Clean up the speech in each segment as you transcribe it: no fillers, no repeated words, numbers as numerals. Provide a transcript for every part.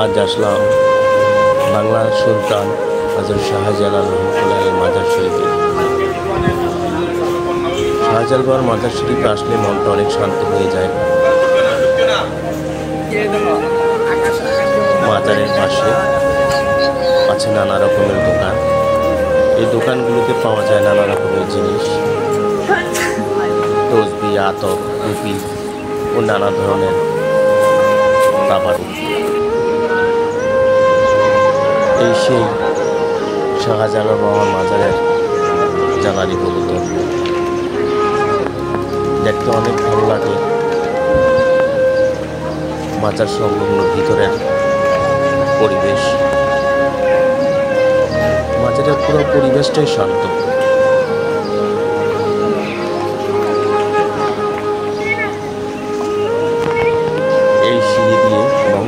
আজ আসলাম বাংলার সুলতান হযরত শাহজালাল রহমতুল্লাহির মাজার শরীফে। শাহজালাল মাজার শরীফে আসলে মনটা অনেক শান্ত হয়ে যায়। মাজারের পাশে আছে নানা রকমের দোকান। এই দোকানগুলোতে পাওয়া যায় নানা রকমের জিনিস, তসবি, আতর, টুপি ও নানা ধরনের খাবার। এই সেই শাহজালাল বাবার মাজারের জ্বালানি কবুতর দেখতে অনেক ভালো লাগে। মাজার সংলগ্ন ভিতরের পরিবেশ, মাজারের পুরো পরিবেশটাই শান্ত। এই সিঁড়ি দিয়ে এবং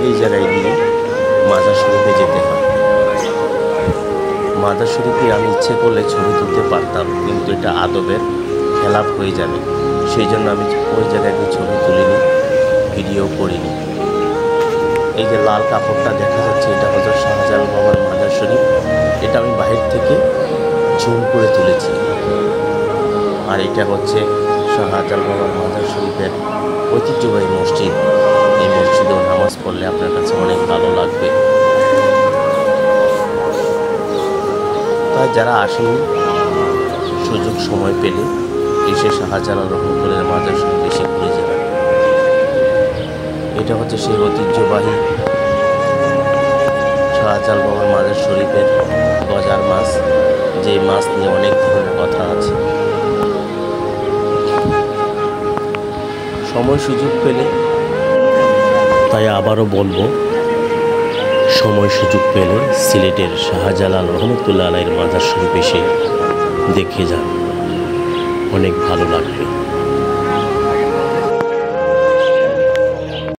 এই জায়গায় দিয়ে মাজার শরীফে যেতে হয়। মাজার শরীফে আমি ইচ্ছে করলে ছবি তুলতে পারতাম, কিন্তু এটা আদবের খেলাপ হয়ে যাবে। সেই জন্য আমি ওই জায়গায় ছবি তুলিনি, ভিডিও করিনি। এই যে লাল কাপড়টা দেখা যাচ্ছে, এটা হযরত শাহজালাল বাবার মাজার শরীফ। এটা আমি বাহির থেকে জুম করে তুলেছি। আর এটা হচ্ছে শাহজালাল বাবার মাজার শরীফের ঐতিহ্যবাহী মসজিদ। এই মসজিদেও নামাজ পড়লে আপনার কাছে অনেক ভালো লাগবে। তাই যারা আসেনি, সুযোগ সময় পেলে এসে শাহজালাল রহমতুল্লাহির মাজার শরীফ এসে ঘুরে যাবেন। এটা হচ্ছে সেই ঐতিহ্যবাহী শাহজালাল বাবার মাজার শরীফের গজার মাছ, যে মাছ নিয়ে অনেক ধরনের কথা আছে। সময় সুযোগ পেলে, তাই আবারও বলবো, সময় সুযোগ পেলে সিলেটের শাহজালাল রহমতুল্লাহ আলাইহির মাজার শরীফ এসে দেখে যান, অনেক ভালো লাগবে।